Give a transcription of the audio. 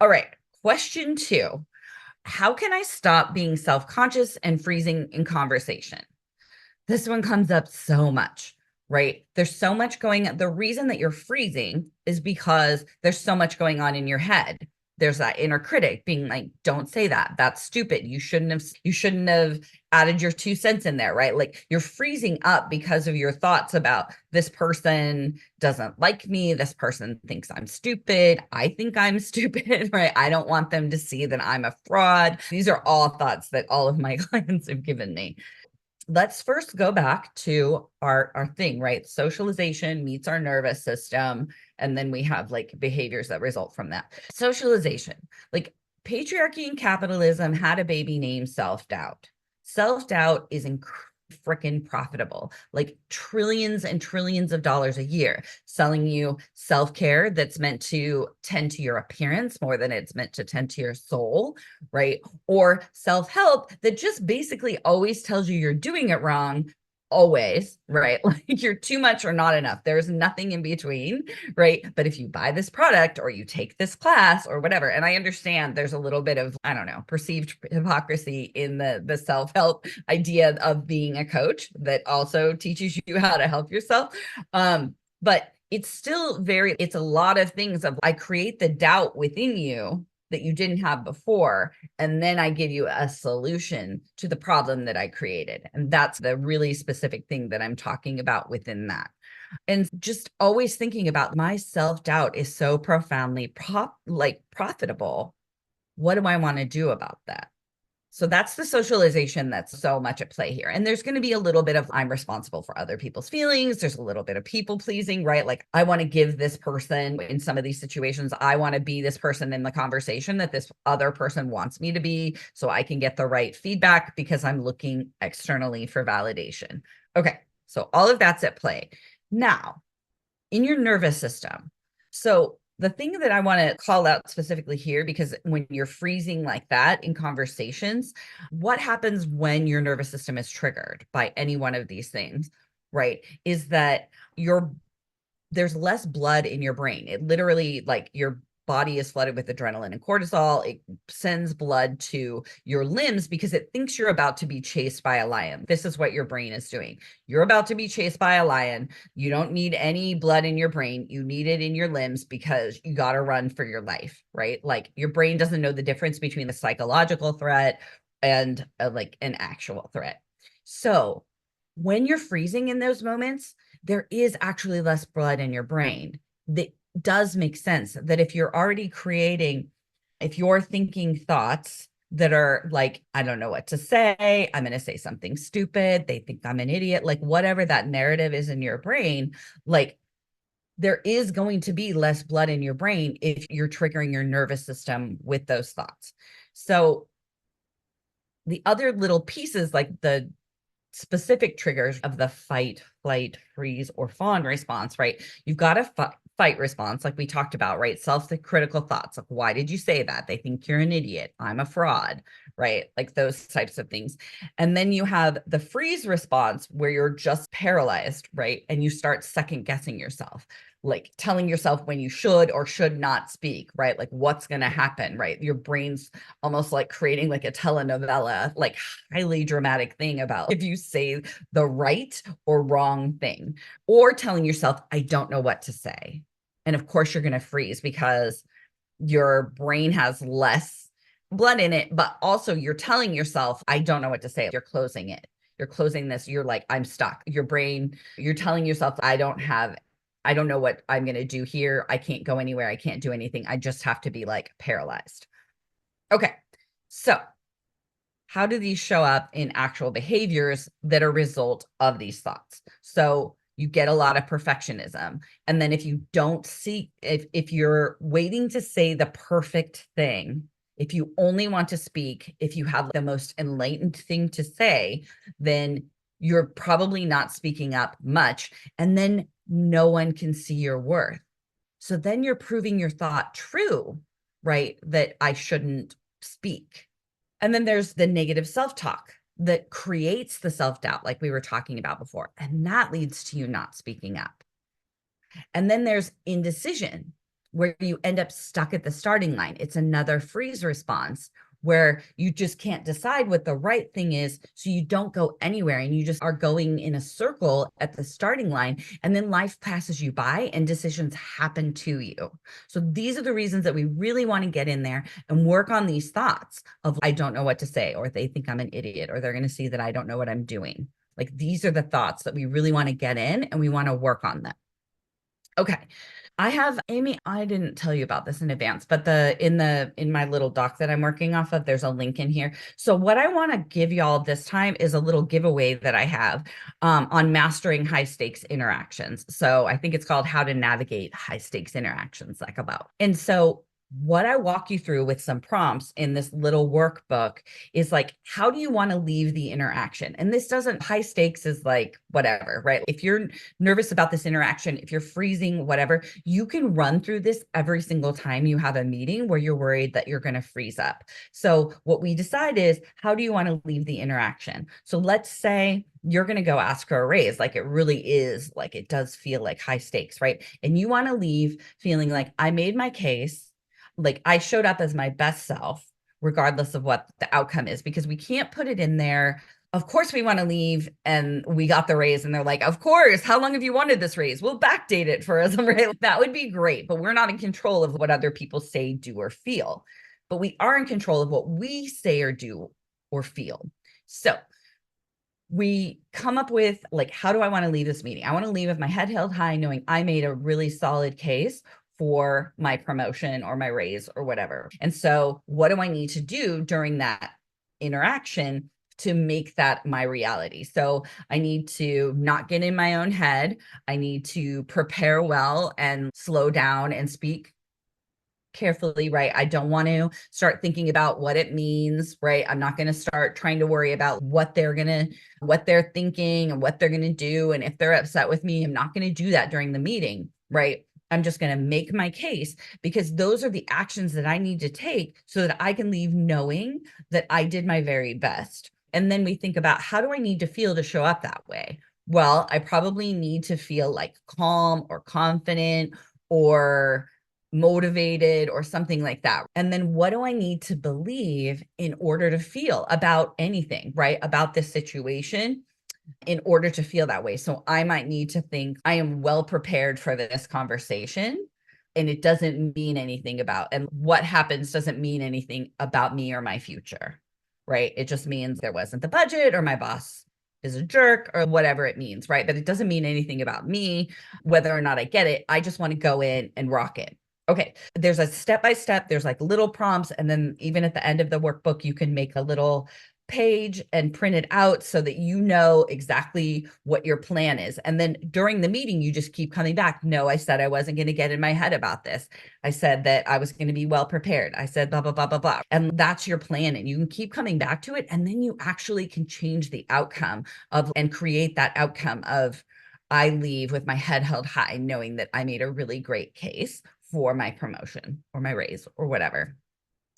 All right. Question 2. How can I stop being self-conscious and freezing in conversation? This one comes up so much, right? There's so much going on. The reason that you're freezing is because there's so much going on in your head. There's that inner critic being like, don't say that. That's stupid. You shouldn't have added your 2 cents in there, right? Like you're freezing up because of your thoughts about this person doesn't like me. This person thinks I'm stupid. I think I'm stupid, right? I don't want them to see that I'm a fraud. These are all thoughts that all of my clients have given me. Let's first go back to our thing, right? Socialization meets our nervous system, and then we have like behaviors that result from that. Socialization, like patriarchy and capitalism had a baby named self-doubt. Self-doubt is freaking profitable, like trillions and trillions of dollars a year, selling you self-care that's meant to tend to your appearance more than it's meant to tend to your soul, right? Or self-help that just basically always tells you you're doing it wrong always, right? Like you're too much or not enough. There's nothing in between, right? But if you buy this product or you take this class or whatever, and I understand there's a little bit of, I don't know, perceived hypocrisy in the self-help idea of being a coach that also teaches you how to help yourself. But it's still it's a lot of things of I create the doubt within you that you didn't have before. And then I give you a solution to the problem that I created. And that's the really specific thing that I'm talking about within that. And just always thinking about my self-doubt is so profoundly profitable. What do I want to do about that? So that's the socialization that's so much at play here. And there's going to be a little bit of I'm responsible for other people's feelings. There's a little bit of people pleasing, right? Like I want to give this person in some of these situations, I want to be this person in the conversation that this other person wants me to be so I can get the right feedback because I'm looking externally for validation. Okay. So all of that's at play. Now, in your nervous system. So the thing that I want to call out specifically here, because when you're freezing like that in conversations, what happens when your nervous system is triggered by any one of these things, right? Is that there's less blood in your brain. It literally, like your body is flooded with adrenaline and cortisol. It sends blood to your limbs because it thinks you're about to be chased by a lion. This is what your brain is doing. You're about to be chased by a lion. You don't need any blood in your brain. You need it in your limbs because you got to run for your life, right? Like your brain doesn't know the difference between a psychological threat and like an actual threat. So when you're freezing in those moments, there is actually less blood in your brain. That does make sense that if you're thinking thoughts that are like, I don't know what to say, I'm going to say something stupid, they think I'm an idiot, like whatever that narrative is in your brain, like there is going to be less blood in your brain if you're triggering your nervous system with those thoughts. So the other little pieces, like the specific triggers of the fight, flight, freeze, or fawn response, right? You've got a fight response, like we talked about, right? Self-critical thoughts, like, why did you say that? They think you're an idiot. I'm a fraud, right? Like those types of things. And then you have the freeze response where you're just paralyzed, right? And you start second guessing yourself, like telling yourself when you should or should not speak, right? Like what's going to happen, right? Your brain's almost like creating like a telenovela, like highly dramatic thing about if you say the right or wrong thing, or telling yourself, I don't know what to say. And of course, you're going to freeze because your brain has less blood in it, but also you're telling yourself, I don't know what to say. You're closing it. You're closing this. You're like, I'm stuck. Your brain, you're telling yourself, I don't know what I'm going to do here. I can't go anywhere. I can't do anything. I just have to be like paralyzed. Okay. So how do these show up in actual behaviors that are a result of these thoughts? So you get a lot of perfectionism. And then if you don't see, if you're waiting to say the perfect thing, if you only want to speak, if you have the most enlightened thing to say, then you're probably not speaking up much. And then no one can see your worth. So then you're proving your thought true, right? That I shouldn't speak. And then there's the negative self-talk that creates the self-doubt, like we were talking about before. And that leads to you not speaking up. And then there's indecision. where you end up stuck at the starting line. It's another freeze response where you just can't decide what the right thing is. So you don't go anywhere and you just are going in a circle at the starting line. And then life passes you by and decisions happen to you. So these are the reasons that we really want to get in there and work on these thoughts of, I don't know what to say, or they think I'm an idiot, or they're going to see that I don't know what I'm doing. Like, these are the thoughts that we really want to get in and we want to work on them. Okay. I have Amy, I didn't tell you about this in advance, but in my little doc that I'm working off of, there's a link in here. So what I want to give y'all this time is a little giveaway that I have on mastering high stakes interactions. So I think it's called How to Navigate High Stakes Interactions, like about. And so what I walk you through with some prompts in this little workbook is like, how do you want to leave the interaction? And this doesn't, high stakes is like whatever, right? If you're nervous about this interaction, if you're freezing, whatever, you can run through this every single time you have a meeting where you're worried that you're going to freeze up. So what we decide is, how do you want to leave the interaction? So let's say you're going to go ask for a raise. Like, it really is, like, it does feel like high stakes, right? And you want to leave feeling like, I made my case, like I showed up as my best self, regardless of what the outcome is, because we can't put it in there. Of course, we want to leave and we got the raise, and they're like, of course, how long have you wanted this raise? We'll backdate it for us, right? That would be great, but we're not in control of what other people say, do, or feel. But we are in control of what we say or do or feel. So we come up with, like, how do I want to leave this meeting? I want to leave with my head held high, knowing I made a really solid case for my promotion or my raise or whatever. And so what do I need to do during that interaction to make that my reality? So I need to not get in my own head. I need to prepare well and slow down and speak carefully, right? I don't want to start thinking about what it means, right? I'm not going to start trying to worry about what they're thinking and what they're going to do. And if they're upset with me, I'm not going to do that during the meeting, right? I'm just going to make my case, because those are the actions that I need to take so that I can leave knowing that I did my very best. And then we think about, how do I need to feel to show up that way? Well, I probably need to feel like calm or confident or motivated or something like that. And then what do I need to believe in order to feel about anything, right? About this situation, in order to feel that way. So I might need to think, I am well prepared for this conversation, and it doesn't mean anything about, and what happens doesn't mean anything about me or my future, right? It just means there wasn't the budget, or my boss is a jerk, or whatever it means, right? But it doesn't mean anything about me, whether or not I get it. I just want to go in and rock it. Okay, there's a step-by-step, there's like little prompts, and then even at the end of the workbook, you can make a little page and print it out so that you know exactly what your plan is. And then during the meeting, you just keep coming back. No, I said I wasn't going to get in my head about this. I said that I was going to be well prepared. I said blah, blah, blah, blah, blah. And that's your plan. And you can keep coming back to it. And then you actually can change the outcome of, and create that outcome of, I leave with my head held high, knowing that I made a really great case for my promotion or my raise or whatever.